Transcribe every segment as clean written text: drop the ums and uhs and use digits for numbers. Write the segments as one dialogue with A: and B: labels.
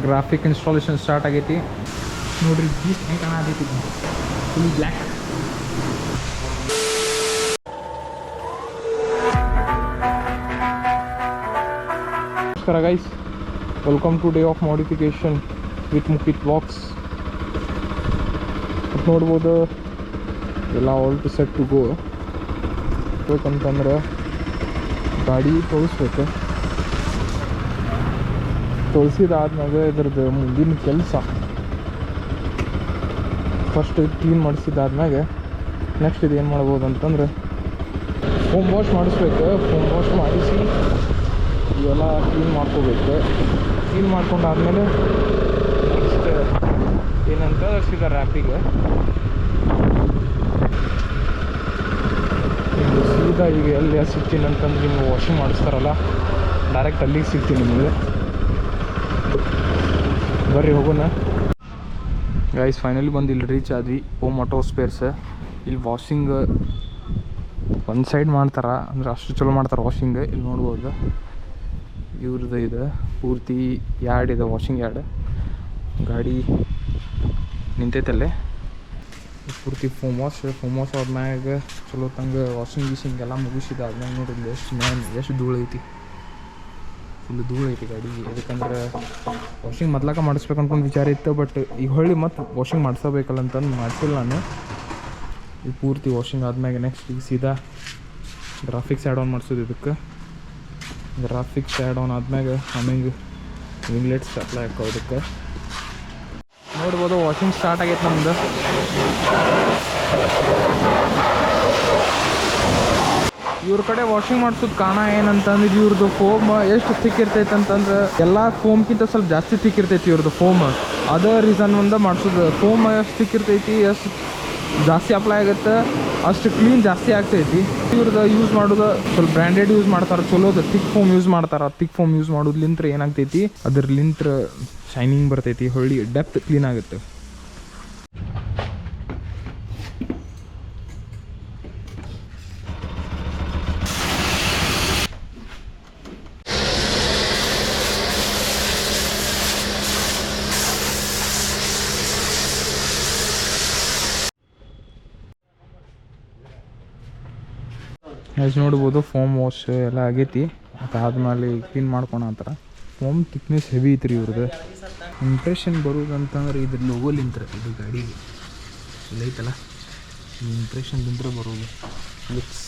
A: Graphic installation start ಆಗೈತಿ ನೋಡ್ರಿ. Beast ಹೆಂಗೆ ಕಾಣತೈತಿ, ಫುಲ್ ಬ್ಲ್ಯಾಕ್. ನಮಸ್ಕಾರ guys, welcome to day of modification with Mukit vlogs. ನೋಡ್ಬೋದು ಎಲ್ಲ all to set to go. ಬೇಕಂತಂದ್ರೆ ಗಾಡಿ ತೊಳಸ್ಬೇಕು. ತೊಳಸಿದಾದ್ಮ್ಯಾಗ ಇದ್ರದ್ದು ಮುಂದಿನ ಕೆಲಸ ಫಸ್ಟ್ ಕ್ಲೀನ್ ಮಾಡಿಸಿದಾದ್ಮ್ಯಾಗ ನೆಕ್ಸ್ಟ್ ಇದು ಏನು ಮಾಡ್ಬೋದು ಅಂತಂದ್ರೆ ಫೋಮ್ ವಾಶ್ ಮಾಡಿಸ್ಬೇಕು. ಫೋಮ್ ವಾಶ್ ಮಾಡಿಸಿ ಇವೆಲ್ಲ ಕ್ಲೀನ್ ಮಾಡ್ಕೋಬೇಕು. ಕ್ಲೀನ್ ಮಾಡ್ಕೊಂಡಾದ್ಮೇಲೆ ನೆಕ್ಸ್ಟ್ ಏನಂತ ಸೀದಾ ರ್ಯಾಪಿಗೆ ಸೀದಾ ಈಗ ಎಲ್ಲಿ ಸಿಗ್ತೀನಿ ಅಂತಂದ್ರೆ ನಿಮ್ಗೆ ವಾಷಿಂಗ್ ಮಾಡಿಸ್ತಾರಲ್ಲ ಡೈರೆಕ್ಟ್ ಅಲ್ಲಿಗೆ ಸಿಗ್ತೀನಿ ನಿಮಗೆ. ಬರ್ರಿ ಹೋಗೋಣ ಗೈಸ್. ಫೈನಲಿ ಬಂದು ಇಲ್ಲಿ ರೀಚ್ ಆದ್ವಿ. Om auto spares. ಇಲ್ಲಿ ವಾಷಿಂಗ್ ಒಂದು ಸೈಡ್ ಮಾಡ್ತಾರೆ, ಅಂದ್ರೆ ಅಷ್ಟು ಚಲೋ ಮಾಡ್ತಾರೆ ವಾಷಿಂಗ್. ಇಲ್ಲಿ ನೋಡ್ಬೋದು ಇವ್ರದ್ದು ಇದೆ ಪೂರ್ತಿ ಯಾರ್ಡ್ ಇದೆ, ವಾಷಿಂಗ್ ಯಾರ್ಡ್. ಗಾಡಿ ನಿಂತೈತಲ್ಲೇ ಪೂರ್ತಿ ಫೋಮ್ ವಾಶ್ ಆದ್ಮ್ಯಾಗ ಚಲೋ ತಂಗೆ ವಾಷಿಂಗ್ ಗೀಸಿಂಗ್ ಎಲ್ಲ ಮುಗಿಸಿದ ಆದ್ಮ್ಯಾಗ ನೋಡಿಲ್ಲ ಎಷ್ಟು ಧೂಳು ಐತಿ. ಫುಲ್ ಧೂಳು ಐತಿ ಗಾಡಿ. ಯಾಕಂದ್ರೆ ವಾಷಿಂಗ್ ಮೊದ್ಲಾಕ ಮಾಡಿಸ್ಬೇಕು ಅನ್ಕೊಂಡು ವಿಚಾರ ಇತ್ತು, ಬಟ್ ಈಗ ಹೊಳ್ಳಿ ಮತ್ತು ವಾಷಿಂಗ್ ಮಾಡಿಸಬೇಕಲ್ಲ ಅಂತಂದು ಮಾಡಿಸಿಲ್ಲ ನಾನು. ಈಗ ಪೂರ್ತಿ ವಾಷಿಂಗ್ ಆದ್ಮ್ಯಾಗ ನೆಕ್ಸ್ಟ್ ಈಗ ಸೀದಾ ಗ್ರಾಫಿಕ್ಸ್ ಆ್ಯಡ್ ಆನ್ ಮಾಡಿಸೋದು. ಇದಕ್ಕೆ ಗ್ರಾಫಿಕ್ಸ್ ಆ್ಯಡ್ ಆನ್ ಆದ್ಮ್ಯಾಗ ಆಮೇಲೆ ವಿಂಗ್ಲೆಟ್ಸ್ ಅಪ್ಲೈ ಹಾಕೋದಕ್ಕೆ. ನೋಡ್ಬೋದು ವಾಷಿಂಗ್ ಸ್ಟಾರ್ಟ್ ಆಗೈತೆ ನಮ್ದು. ಇವ್ರ ಕಡೆ ವಾಷಿಂಗ್ ಮಾಡಿಸೋದು ಕಾರಣ ಏನಂತಂದ್ರೆ ಇವ್ರದ್ದು ಫೋಮ್ ಎಷ್ಟು ಥಿಕ್ ಇರ್ತೈತೆ ಅಂತಂದ್ರೆ ಎಲ್ಲ ಫೋಮ್ಗಿಂತ ಸ್ವಲ್ಪ ಜಾಸ್ತಿ ಥಿಕ್ ಇರ್ತೈತಿ ಇವ್ರದ್ದು ಫೋಮ್. ಅದೇ ರೀಸನ್ ಒಂದ ಮಾಡಿಸೋದು. ಫೋಮ್ ಎಷ್ಟು ಥಿಕ್ ಇರ್ತೈತಿ, ಎಷ್ಟು ಜಾಸ್ತಿ ಅಪ್ಲೈ ಆಗುತ್ತೆ ಅಷ್ಟು ಕ್ಲೀನ್ ಜಾಸ್ತಿ ಆಗ್ತೈತಿ. ಇವ್ರದ್ದು ಯೂಸ್ ಮಾಡೋದು ಸ್ವಲ್ಪ ಬ್ರ್ಯಾಂಡೆಡ್ ಯೂಸ್ ಮಾಡ್ತಾರೆ, ಚಲೋದು ಥಿಕ್ ಫೋಮ್ ಯೂಸ್ ಮಾಡ್ತಾರೆ. ಥಿಕ್ ಫೋಮ್ ಯೂಸ್ ಮಾಡೋದ್ಲಿಂತ್ರ ಏನಾಗ್ತೈತಿ, ಅದ್ರಲಿಂತ್ರ ಶೈನಿಂಗ್ ಬರ್ತೈತಿ, ಹೊಳ್ಳಿ ಡೆಪ್ತ್ ಕ್ಲೀನ್ ಆಗುತ್ತೆ. ನೋಡ್ಬೋದು ಫೋಮ್ ವಾಶ್ ಎಲ್ಲ ಆಗೈತಿ. ಅದಾದ್ಮೇಲೆ ಕ್ಲೀನ್ ಮಾಡ್ಕೊಳತ್ತಾರ. ಫೋಮ್ ಥಿಕ್ನೆಸ್ ಹೆವಿ ಐತ್ರಿ ಇವ್ರದ್ದು. ಇಂಪ್ರೆಷನ್ ಬರೋದಂತಂದ್ರೆ ಇದ್ರ ಲೋಗೋಲಿಂತ್ರ, ಇದು ಗಾಡಿಗೆ ಇಲ್ಲ ಐತಲ್ಲ ಈ ಇಂಪ್ರೆಷನ್ಲಿಂತ್ರ ಬರೋದು ಲುಕ್ಸ್.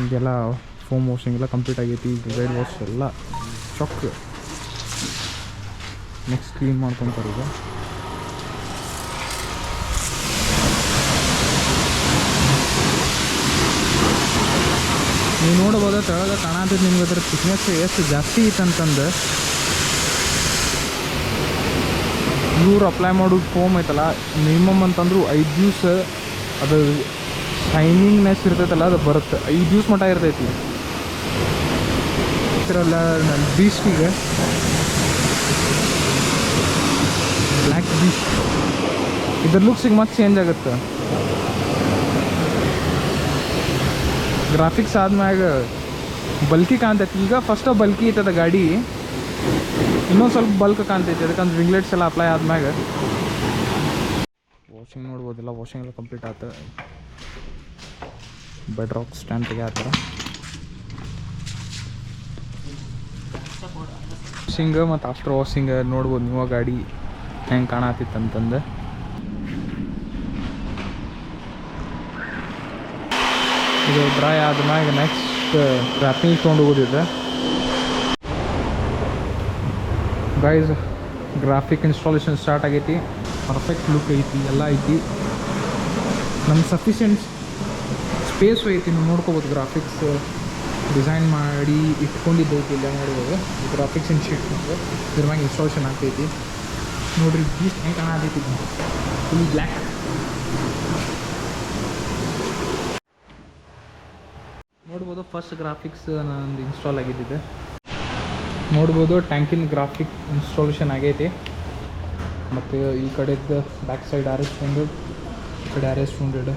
A: ಈಗೆಲ್ಲ ಫೋಮ್ ವಾಷಿಂಗ್ ಎಲ್ಲ ಕಂಪ್ಲೀಟ್ ಆಗೈತಿ. ಈಗ ಗೈಡ್ ವಾಶ್ ಎಲ್ಲ ಚೊಕ್. ನೆಕ್ಸ್ಟ್ ಕ್ಲೀನ್ ಮಾಡ್ಕೊತಾರೆ ಈಗ. ನೀವು ನೋಡ್ಬೋದು ತೆಳಗ ಕಾಣತೈತಿ ನಿಮ್ಗೆ ಅದ್ರ ಥಿಕ್ನೆಸ್ ಎಷ್ಟು ಜಾಸ್ತಿ ಐತಂತಂದು. ಇವ್ರು ಅಪ್ಲೈ ಮಾಡೋದು ಫೋಮ್ ಐತಲ್ಲ ಮಿನಿಮಮ್ ಅಂತಂದ್ರು 5 ದಿವಸ ಅದು ಶೈನಿಂಗ್ನೆಸ್ ಇರ್ತೈತಲ್ಲ ಅದು ಬರುತ್ತೆ. 5 ದಿವಸ ಮಟ್ಟ ಇರ್ತೈತಿ. ಇದರಲ್ಲ ನನ್ನ ಬೀಸ್ಟಿಗೆ ಬ್ಲ್ಯಾಕ್ ಬೀಸ್ಟ್ ಇದ್ರ ಲುಕ್ಸಿಗೆ ಮತ್ತೆ ಚೇಂಜ್ ಆಗುತ್ತೆ. ಗ್ರಾಫಿಕ್ಸ್ ಆದ್ಮ್ಯಾಗ ಬಲ್ಕಿ ಕಾಣ್ತೈತಿ. ಈಗ ಫಸ್ಟ್ ಬಲ್ಕಿ ಐತದ ಗಾಡಿ, ಇನ್ನೊಂದು ಸ್ವಲ್ಪ ಬಲ್ಕ್ ಕಾಣ್ತೈತಿ ಅದಕ್ಕಂದ್ರೆ ವಿಂಗ್ಲೆಟ್ಸ್ ಎಲ್ಲ ಅಪ್ಲೈ ಆದ್ಮ್ಯಾಗ. ವಾಷಿಂಗ್ ನೋಡ್ಬೋದಿಲ್ಲ, ವಾಷಿಂಗ್ ಎಲ್ಲ ಕಂಪ್ಲೀಟ್ ಆಯ್ತು. ಬೆಡ್ ರಾಕ್ ಸ್ಟ್ಯಾಂಡ್ ತೆಗಿಯಾತಾರ. ವಾಷಿಂಗ್ ಮತ್ತು ಆಫ್ಟರ್ ವಾಷಿಂಗ್ ನೋಡ್ಬೋದು ನೀವು ಗಾಡಿ ಹೆಂಗೆ ಕಾಣತಿತ್ತು ಅಂತಂದು. ಇದು ಡ್ರೈ ಆದ್ಮ್ಯಾಗ ನೆಕ್ಸ್ಟ್ ರ್ಯಾಪಿಂಗ್ ತೊಗೊಂಡು ಹೋಗೋದಿದೆ ಗೈಸ್. ಗ್ರಾಫಿಕ್ ಇನ್ಸ್ಟಾಲೇಷನ್ ಸ್ಟಾರ್ಟ್ ಆಗೈತಿ. ಪರ್ಫೆಕ್ಟ್ ಲುಕ್ ಐತಿ, ಎಲ್ಲ ಐತಿ. ನಮ್ಮ ಸಫಿಷಿಯೆಂಟ್ ಸ್ಪೇಸು ಐತಿ, ನೀವು ನೋಡ್ಕೋಬೋದು. ಗ್ರಾಫಿಕ್ಸ್ ಡಿಸೈನ್ ಮಾಡಿ ಇಟ್ಕೊಂಡಿದ್ದೈತಿ ಇಲ್ಲ ನೋಡ್ಬೋದು. ಗ್ರಾಫಿಕ್ಸ್ ಇನ್ ಶೀಟ್ ಇದ್ರ ಮ್ಯಾಗ ಇನ್ಸ್ಟಾಲೇಷನ್ ಆಗ್ತೈತಿ. ನೋಡ್ರಿ ಬೀಸ್ಟ್ ಹೆಂಗೆ ಕಾಣತೈತಿ, ಫುಲ್ ಬ್ಲ್ಯಾಕ್. ನೋಡ್ಬೋದು ಫಸ್ಟ್ ಗ್ರಾಫಿಕ್ಸ್ ನಂದು ಇನ್ಸ್ಟಾಲ್ ಆಗಿದ್ದಿದೆ. ನೋಡ್ಬೋದು ಟ್ಯಾಂಕಿನ ಗ್ರಾಫಿಕ್ ಇನ್ಸ್ಟಾಲೇಷನ್ ಆಗೈತಿ. ಮತ್ತು ಈ ಕಡೆದು ಬ್ಯಾಕ್ ಸೈಡ್ RS100, ಈ ಕಡೆ RS200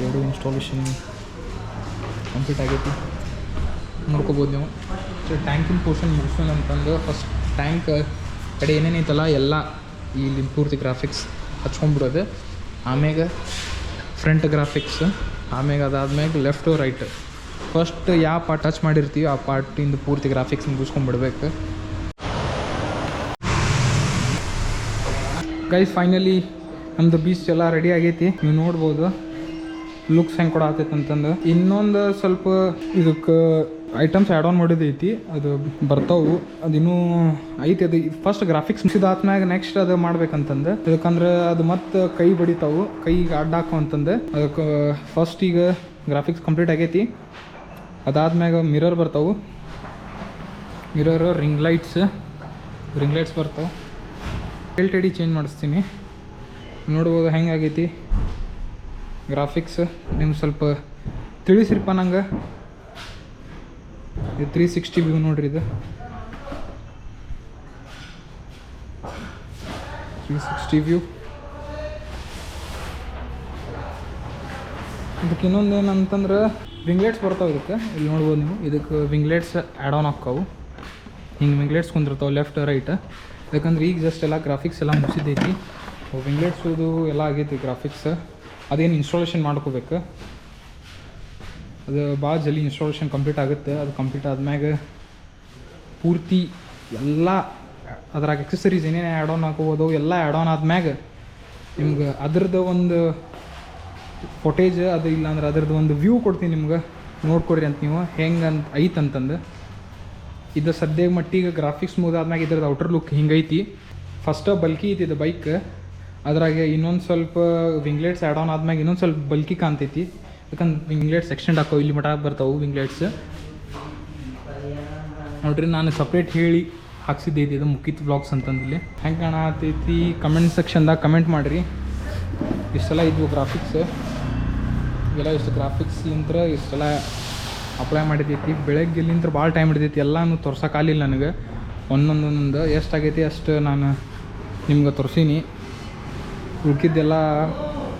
A: ಎರಡು ಇನ್ಸ್ಟಾಲೇಷನ್ ಕಂಪ್ಲೀಟ್ ಆಗೈತಿ. ನೋಡ್ಕೋಬೋದು ನೀವು. ಸೊ ಟ್ಯಾಂಕಿನ ಪೋರ್ಷನ್ ಮುಗಿಸೋಣ ಅಂತಂದು ಫಸ್ಟ್ ಟ್ಯಾಂಕ್ ಕಡೆ ಏನೇನೈತಲ್ಲ ಎಲ್ಲ ಇಲ್ಲಿ ಪೂರ್ತಿ ಗ್ರಾಫಿಕ್ಸ್ ಹಚ್ಕೊಂಡ್ಬಿಡೋದು. ಆಮ್ಯಾಗ ಫ್ರಂಟ್ ಗ್ರಾಫಿಕ್ಸ್, ಆಮ್ಯಾಗ ಅದಾದ್ಮ್ಯಾಗ ಲೆಫ್ಟು ರೈಟ್. ಫಸ್ಟ್ ಯಾವ ಪಾರ್ಟ್ ಟಚ್ ಮಾಡಿರ್ತೀವಿ ಆ ಪಾರ್ಟಿಂದ ಪೂರ್ತಿ ಗ್ರಾಫಿಕ್ಸ್ ಮುಗಿಸ್ಕೊಂಡ್ಬಿಡ್ಬೇಕು. ಗೈಸ್ ಫೈನಲಿ ನಮ್ಮದು ಬೀಚ್ ಎಲ್ಲ ರೆಡಿ ಆಗೈತಿ. ನೀವು ನೋಡ್ಬೋದು ಲುಕ್ಸ್ ಹೆಂಗೆ ಕೊಡತ್ತೈತೆ ಅಂತಂದು. ಇನ್ನೊಂದು ಸ್ವಲ್ಪ ಇದಕ್ಕೆ ಐಟಮ್ಸ್ ಆ್ಯಡ್ ಆನ್ ಮಾಡಿದೈತಿ, ಅದು ಬರ್ತಾವು. ಅದಿನ್ನೂ ಐತಿ. ಅದು ಫಸ್ಟ್ ಗ್ರಾಫಿಕ್ಸ್ ಮುಗಿಸಿದಾದ್ಮ್ಯಾಗ ನೆಕ್ಸ್ಟ್ ಅದು ಮಾಡ್ಬೇಕಂತಂದು. ಯಾಕಂದ್ರೆ ಅದು ಮತ್ತೆ ಕೈ ಬಡಿತಾವು, ಕೈಗೆ ಅಡ್ಡ ಹಾಕೋ ಅಂತಂದು. ಅದಕ್ಕೆ ಫಸ್ಟ್ ಈಗ ಗ್ರಾಫಿಕ್ಸ್ ಕಂಪ್ಲೀಟ್ ಆಗೈತಿ. ಅದಾದ್ಮ್ಯಾಗ ಮಿರರ್ ಬರ್ತಾವು, ರಿಂಗ್ ಲೈಟ್ಸ್ ಬರ್ತಾವೆ. LTD ಚೇಂಜ್ ಮಾಡಿಸ್ತೀನಿ. ನೋಡ್ಬೋದು ಹೆಂಗಾಗೈತಿ ಗ್ರಾಫಿಕ್ಸ್. ನಿಮ್ಗೆ ಸ್ವಲ್ಪ ತಿಳಿಸಿರಪ್ಪ ನಂಗೆ. ಇದು 360 ವ್ಯೂ ನೋಡ್ರಿ. ಇದು 360 ವ್ಯೂ. ಇದಕ್ಕೆ ಇನ್ನೊಂದು ಏನಂತಂದ್ರೆ ವಿಂಗ್ಲೆಟ್ಸ್ ಬರ್ತಾವೆ ಇದಕ್ಕೆ. ಇಲ್ಲಿ ನೋಡ್ಬೋದು ನೀವು. ಇದಕ್ಕೆ ವಿಂಗ್ಲೆಟ್ಸ್ ಆ್ಯಡ್ ಆನ್ ಹಾಕ್ಕಾವು. ಹಿಂಗೆ ವಿಂಗ್ಲೆಟ್ಸ್ ಕುಂದಿರ್ತಾವೆ ಲೆಫ್ಟ್ ರೈಟ್. ಯಾಕಂದ್ರೆ ಈಗ ಜಸ್ಟ್ ಎಲ್ಲ ಗ್ರಾಫಿಕ್ಸ್ ಎಲ್ಲ ಮುಗಿಸಿದೈತಿ. ವಿಂಗ್ಲೆಟ್ಸು ಎಲ್ಲ ಆಗೈತಿ ಗ್ರಾಫಿಕ್ಸ್. ಅದೇನು ಇನ್ಸ್ಟಾಲೇಷನ್ ಮಾಡ್ಕೋಬೇಕು. ಅದು ಭಾಳ ಜಲ್ದಿ ಇನ್ಸ್ಟಾಲೇಷನ್ ಕಂಪ್ಲೀಟ್ ಆಗುತ್ತೆ. ಅದು ಕಂಪ್ಲೀಟ್ ಆದ್ಮ್ಯಾಗ ಪೂರ್ತಿ ಎಲ್ಲ ಅದ್ರಾಗ ಎಕ್ಸಸರೀಸ್ ಏನೇನು ಆ್ಯಡ್ ಆನ್ ಹಾಕೋಬೋದು ಎಲ್ಲ ಆ್ಯಡ್ ಆನ್ ಆದ್ಮ್ಯಾಗ ನಿಮ್ಗೆ ಅದ್ರದ್ದು ಒಂದು ಫೋಟೇಜ್ ಅದು ಇಲ್ಲ ಅಂದ್ರೆ ಅದ್ರದ್ದು ಒಂದು ವ್ಯೂ ಕೊಡ್ತೀನಿ ನಿಮ್ಗೆ. ನೋಡ್ಕೊಡ್ರಿ ಅಂತ ನೀವು ಹೆಂಗೆ ಅಂತ ಐತಂತಂದು. ಇದು ಸದ್ಯ ಮಟ್ಟಿಗೆ ಗ್ರಾಫಿಕ್ಸ್ ಮುಗಿದಾದ್ಮ್ಯಾಗ ಇದ್ರದ್ದು ಔಟರ್ ಲುಕ್ ಹಿಂಗೈತಿ. ಫಸ್ಟ್ ಬಲ್ಕಿ ಐತಿ ಇದು ಬೈಕ್. ಅದ್ರಾಗೆ ಇನ್ನೊಂದು ಸ್ವಲ್ಪ ವಿಂಗ್ಲೆಟ್ಸ್ ಆ್ಯಡ್ ಆನ್ ಆದ್ಮ್ಯಾಗ ಇನ್ನೊಂದು ಸ್ವಲ್ಪ ಬಲ್ಕಿ ಕಾಣ್ತೈತಿ. ಯಾಕಂದ್ರೆ ವಿಂಗ್ಲೆಟ್ಸ್ ಎಕ್ಸ್ಟೆಂಡ್ ಹಾಕೋ ಇಲ್ಲಿ ಮಟ ಬರ್ತಾವೆ ವಿಂಗ್ಲೆಟ್ಸ್. ನೋಡ್ರಿ ನಾನು ಸಪ್ರೇಟ್ ಹೇಳಿ ಹಾಕ್ಸಿದ್ದೈತಿ ಇದು ಮುಖಿತ್ ವ್ಲಾಗ್ಸ್ ಅಂತಂದಿಲ್ಲಿ. ಹೆಂಗೆ ಕಾಣತೈತಿ ಕಮೆಂಟ್ ಸೆಕ್ಷನ್ದಾಗ ಕಮೆಂಟ್ ಮಾಡಿರಿ. ಇಷ್ಟೆಲ್ಲ ಇದ್ವು ಗ್ರಾಫಿಕ್ಸ್. ಇವೆಲ್ಲ ಇಷ್ಟು ಗ್ರಾಫಿಕ್ಸ್ಲಿಂತ್ರ ಇಷ್ಟೆಲ್ಲ ಅಪ್ಲೈ ಮಾಡಿದೈತಿ. ಬೆಳಗ್ಗೆಲಿಂತ್ರ ಭಾಳ ಟೈಮ್ ಹಿಡಿದೈತಿ. ಎಲ್ಲನೂ ತೋರ್ಸೋಕ್ಕಾಗಲಿಲ್ಲ ನನಗೆ. ಒಂದೊಂದು ಎಷ್ಟಾಗೈತಿ ಅಷ್ಟು ನಾನು ನಿಮ್ಗೆ ತೋರಿಸೀನಿ. ಉಳ್ಕಿದ್ದೆಲ್ಲ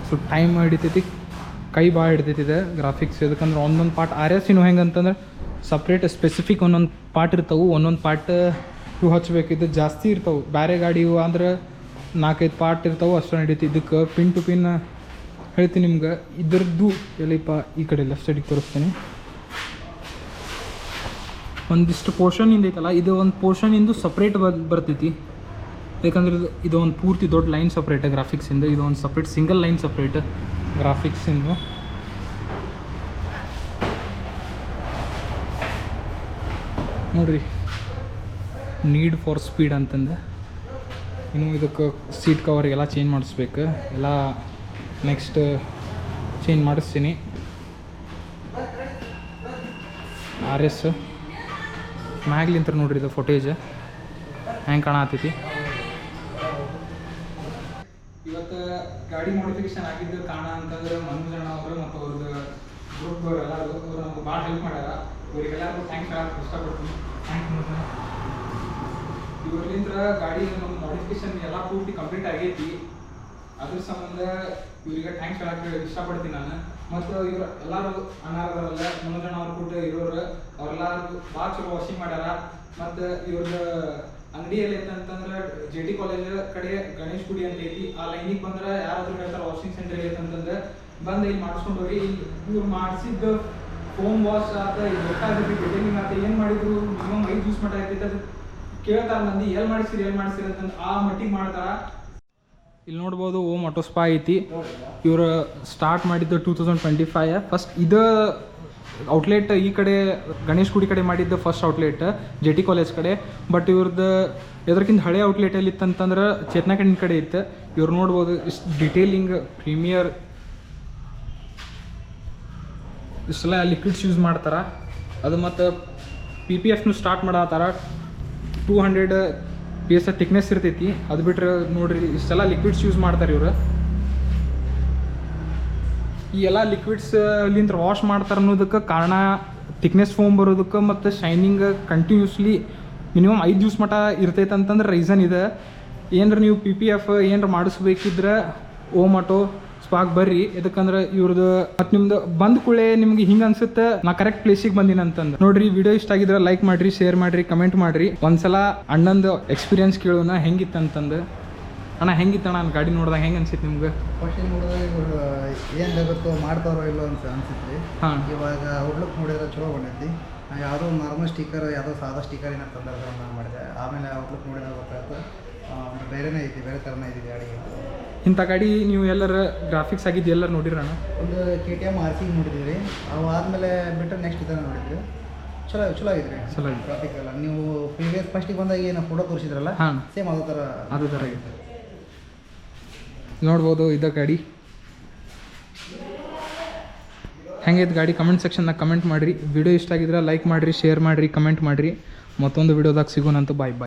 A: ಸ್ವಲ್ಪ ಟೈಮ್ ಹಿಡಿತೈತಿ, ಕೈ ಭಾಳ ಹಿಡಿತೈತಿ ಇದೆ ಗ್ರಾಫಿಕ್ಸ್. ಯಾಕಂದ್ರೆ ಒಂದೊಂದು ಪಾರ್ಟ್ RS ಹೆಂಗೆ ಅಂತಂದ್ರೆ ಸಪ್ರೇಟ್ ಸ್ಪೆಸಿಫಿಕ್ ಒಂದೊಂದು ಪಾರ್ಟ್ ಇರ್ತಾವೆ. ಒಂದೊಂದು ಪಾರ್ಟ್ ಇವು ಹಚ್ಬೇಕು. ಇದು ಜಾಸ್ತಿ ಇರ್ತಾವೆ. ಬೇರೆ ಗಾಡಿ ಇವು ಅಂದ್ರೆ 4-5 ಪಾರ್ಟ್ ಇರ್ತಾವೆ ಅಷ್ಟು ನಡೀತಿ. ಇದಕ್ಕೆ ಪಿನ್ ಟು ಪಿನ್ ಹೇಳ್ತೀನಿ ನಿಮ್ಗೆ. ಇದ್ರದ್ದು ಎಲ್ಲಿಪ್ಪ ಈ ಕಡೆ ಲೆಫ್ಟ್ ಸೈಡಿಗೆ ತೋರಿಸ್ತೀನಿ. ಒಂದಿಷ್ಟು ಪೋರ್ಷನ್ ಐತಲ್ಲ, ಇದು ಒಂದು ಪೋರ್ಷನಿಂದು ಸಪ್ರೇಟ್ ಬರ್ತೈತಿ. ಯಾಕಂದ್ರೆ ಇದು ಒಂದು ಪೂರ್ತಿ ದೊಡ್ಡ ಲೈನ್ ಸಪ್ರೇಟ್ ಗ್ರಾಫಿಕ್ಸಿಂದ. ಇದು ಒಂದು ಸಪ್ರೇಟ್ ಸಿಂಗಲ್ ಲೈನ್ ಸಪ್ರೇಟ್ ಗ್ರಾಫಿಕ್ಸಿಂದು. ನೋಡ್ರಿ ನೀಡ್ ಫಾರ್ ಸ್ಪೀಡ್ ಅಂತಂದು. ಇನ್ನು ಇದಕ್ಕೆ ಸೀಟ್ ಕವರಿಗೆಲ್ಲ ಚೇಂಜ್ ಮಾಡಿಸ್ಬೇಕು. ಎಲ್ಲ ನೆಕ್ಸ್ಟ್ ಚೇಂಜ್ ಮಾಡಿಸ್ತೀನಿ. RS ಮ್ಯಾಗ್ಲಿಂತ ನೋಡ್ರಿ ಇದು ಫೋಟೇಜ್ ಹೆಂಗೆ ಕಾಣತೈತಿ. ಇವತ್ತು ಗಾಡಿ ಮಾಡಿಫಿಕೇಶನ್ ಆಗಿದ್ದು ಕಾರಣ ಅಂತಂದ್ರೆ ಮನುಜಣ್ಣ ಅವರು ಮತ್ತು ಅವ್ರದ್ದು ಗ್ರೂಪ್ ಎಲ್ಲರೂ ಅವ್ರು ನಮ್ಗೆ ಭಾಳ ಹೆಲ್ಪ್ ಮಾಡ್ಯಾರ. ಇವರಿಗೆಲ್ಲರಿಗೂ ಥ್ಯಾಂಕ್ಸ್ ಹೇಳಕ್ಕೆ ಇಷ್ಟಪಡ್ತೀನಿ. ಥ್ಯಾಂಕ್ಸ್. ಇವ್ರಲಿಂದ ಗಾಡಿ ನಮ್ಮ ಮಾಡಿಫಿಕೇಶನ್ ಎಲ್ಲ ಪೂರ್ತಿ ಕಂಪ್ಲೀಟ್ ಆಗೈತಿ. ಅದ್ರ ಸಂಬಂಧ ಇವರಿಗೆ ಥ್ಯಾಂಕ್ಸ್ ಹೇಳಕ್ಕೆ ಇಷ್ಟಪಡ್ತೀನಿ ನಾನು. ಮತ್ತು ಇವರು ಎಲ್ಲರೂ ಅಣ್ಣಾರದವರಲ್ಲ ಮನೋಜಣ್ಣ ಅವ್ರ ಕೂಡ ಇರೋರು ಅವರೆಲ್ಲರೂ ಭಾಳ ಚಲೋ ವಾಷಿಂಗ್ ಮಾಡ್ಯಾರ. ಮತ್ತು ಇವ್ರದ್ದು ಅಂಗಡಿಯಲ್ಲಿ ಐತಂತಂದ್ರೆ JT ಕಾಲೇಜ್ ಕಡೆ ಗಣೇಶ್ ಗುಡಿ ಅಂತ ಐತಿ. ಆ ಲೈನಿಗೆ ಬಂದ್ರೆ ಯಾರಾದ್ರೂ ಹೇಳ್ತಾರೆ ವಾಷಿಂಗ್ ಸೆಂಟರ್ ಐತಂತಂದ್ರೆ ಬಂದು ಇಲ್ಲಿ ಮಾಡಿಸ್ಕೊಂಡು ಹೋಗಿ. ಇವ್ರು ಮಾಡಿಸಿದ್ದು ಫೋಮ್ ವಾಶ್ ಆತ ಗೊತ್ತಾಗೈತಿ, ಡಿಟೇಲಿಂಗ್ ಆತ ಏನು ಮಾಡಿದ್ರು ಮಿನಿಮಮ್ 5 ಯೂಸ್ ಮಾಡಾಕೈತಿ. ಅದು ಕೇಳ್ತಾರೆ ಮಂದಿ ಎಲ್ಲಿ ಮಾಡಿಸಿರಿ ಅಂತಂದು ಆ ಮಟ್ಟಿಗೆ ಮಾಡ್ತಾರ. ಇಲ್ಲಿ ನೋಡ್ಬೋದು ಓಮ್ ಆಟೋ ಸ್ಪಾ ಐತಿ. ಇವರು ಸ್ಟಾರ್ಟ್ ಮಾಡಿದ್ದು 2025. ಫಸ್ಟ್ ಇದು ಔಟ್ಲೆಟ್ ಈ ಕಡೆ ಗಣೇಶ್ ಗುಡಿ ಕಡೆ ಮಾಡಿದ್ದು ಫಸ್ಟ್ ಔಟ್ಲೆಟ್ JT ಕಾಲೇಜ್ ಕಡೆ. ಬಟ್ ಇವ್ರದ್ದು ಎದರ್ಕಿಂತ ಹಳೆ ಔಟ್ಲೆಟಲ್ಲಿ ಇತ್ತಂತಂದ್ರೆ ಚೇತನಕಣ್ಣ ಕಡೆ ಇತ್ತು. ಇವ್ರು ನೋಡ್ಬೋದು ಇಷ್ಟು ಡಿಟೇಲಿಂಗ್ ಪ್ರೀಮಿಯರ್ ಇಷ್ಟೆಲ್ಲ ಲಿಕ್ವಿಡ್ಸ್ ಯೂಸ್ ಮಾಡ್ತಾರೆ. ಅದು ಮತ್ತು PPFನು ಸ್ಟಾರ್ಟ್ ಮಾಡತ್ತಾರ. 200 PSI ಥಿಕ್ನೆಸ್ ಇರ್ತೈತಿ. ಅದು ಬಿಟ್ಟರೆ ನೋಡ್ರಿ ಇಷ್ಟೆಲ್ಲ ಲಿಕ್ವಿಡ್ಸ್ ಯೂಸ್ ಮಾಡ್ತಾರೆ ಇವರು. ಈ ಎಲ್ಲ ಲಿಕ್ವಿಡ್ಸ್ಲಿಂದ ವಾಶ್ ಮಾಡ್ತಾರೆ ಅನ್ನೋದಕ್ಕೆ ಕಾರಣ ಥಿಕ್ನೆಸ್ ಫೋಮ್ ಬರೋದಕ್ಕೆ ಮತ್ತು ಶೈನಿಂಗ್ ಕಂಟಿನ್ಯೂಸ್ಲಿ ಮಿನಿಮಮ್ 5 ಯೂಸ್ ಮಟ್ಟ ಇರ್ತೈತೆ ಅಂತಂದ್ರೆ ರೀಸನ್ ಇದೆ. ಏನರ ನೀವು PPF ಏನರ ಮಾಡಿಸ್ಬೇಕಿದ್ರೆ ಓಮ್ ಆಟೋ ಸ್ಪಾಕ್ ಬರ್ರಿ. ಯಾಕಂದ್ರೆ ಇವ್ರದ್ದು ಮತ್ತು ನಿಮ್ದು ಬಂದ ಕೂಡಲೇ ನಿಮ್ಗೆ ಹಿಂಗೆ ಅನ್ಸುತ್ತೆ ನಾ ಕರೆಕ್ಟ್ ಪ್ಲೇಸಿಗೆ ಬಂದಿನ ಅಂತಂದು. ನೋಡ್ರಿ ವಿಡಿಯೋ ಇಷ್ಟ ಆಗಿದ್ರೆ ಲೈಕ್ ಮಾಡ್ರಿ, ಶೇರ್ ಮಾಡ್ರಿ, ಕಮೆಂಟ್ ಮಾಡ್ರಿ. ಒಂದ್ಸಲ ಅಣ್ಣಂದು ಎಕ್ಸ್ಪೀರಿಯನ್ಸ್ ಕೇಳೋಣ ಹೆಂಗಿತ್ತು ಅಂತಂದು. ಅಣ್ಣ ಹೆಂಗಿತ್ತು ಅಣ್ಣ ಗಾಡಿ ನೋಡಿದಾಗ ಹೆಂಗೆ ಅನ್ಸಿತ್ತು ನಿಮ್ಗೆ?
B: ಫಸ್ಟ್ ನೋಡಿದಾಗ ಇವರು ಏನು ಗೊತ್ತು ಮಾಡ್ತಾರೋ ಇಲ್ಲೋ ಅಂತ ಅನ್ಸುತ್ತೆ.
A: ಹಾಂ,
B: ಇವಾಗ ಔಟ್ಲುಕ್ ನೋಡಿದ್ರೆ ಚಲೋ ಬಂದೈತಿ. ಯಾವುದೋ ನಾರ್ಮಲ್ ಸ್ಟಿಕ್ಕರ್, ಯಾವುದೋ ಸಾದಾ ಸ್ಟಿಕ್ಕರ್ ಏನೋ ತಂದ್ರೆ ನಾನು ಮಾಡಿದೆ. ಆಮೇಲೆ ಔಟ್ಲುಕ್ ನೋಡಿದಾಗ ಗೊತ್ತಾಯ್ತು ಬೇರೆನೇ ಐತಿ, ಬೇರೆ ಥರನೇ ಐತಿ ಗಾಡಿ.
A: ಇಂಥ ಗಾಡಿ ನೀವು ಎಲ್ಲರ ಗ್ರಾಫಿಕ್ಸ್ ಆಗಿದ್ದು ಎಲ್ಲರೂ ನೋಡಿರಣ್ಣ?
B: ಒಂದು KTM RC ನೋಡಿದ್ದೀವಿ. ಅವು ಆದಮೇಲೆ ಬಿಟ್ಟರೆ ನೆಕ್ಸ್ಟ್ ಇದನ್ನು ನೋಡಿದ್ವಿ. ಚಲೋ ಆಗಿದ್ರಿ.
A: ಚಲೋ ಆಗಿದೆ
B: ಟ್ರಾಫಿಕ್ ಎಲ್ಲ. ನೀವು ಪ್ರೀವಿಯಸ್ ಫಸ್ಟಿಗೆ ಬಂದಾಗ ಏನು ಫೋಟೋ ತೋರಿಸಿದ್ರಲ್ಲ,
A: ಹಾಂ,
B: ಸೇಮ್ ಅದೇ ಥರ
A: ಆಗಿದೆ. ನೋಡ್ಬೋದು ಇದ ಗಾಡಿ ಹೆಂಗೈತೆ ಗಾಡಿ ಕಮೆಂಟ್ ಸೆಕ್ಷನ್ನಾಗ ಕಮೆಂಟ್ ಮಾಡಿರಿ. ವಿಡಿಯೋ ಇಷ್ಟ ಆಗಿದ್ರೆ ಲೈಕ್ ಮಾಡಿರಿ, ಶೇರ್ ಮಾಡಿರಿ, ಕಮೆಂಟ್ ಮಾಡಿರಿ. ಮತ್ತೊಂದು ವಿಡಿಯೋದಾಗ ಸಿಗೋಣಂತ. ಬಾಯ್ ಬಾಯ್.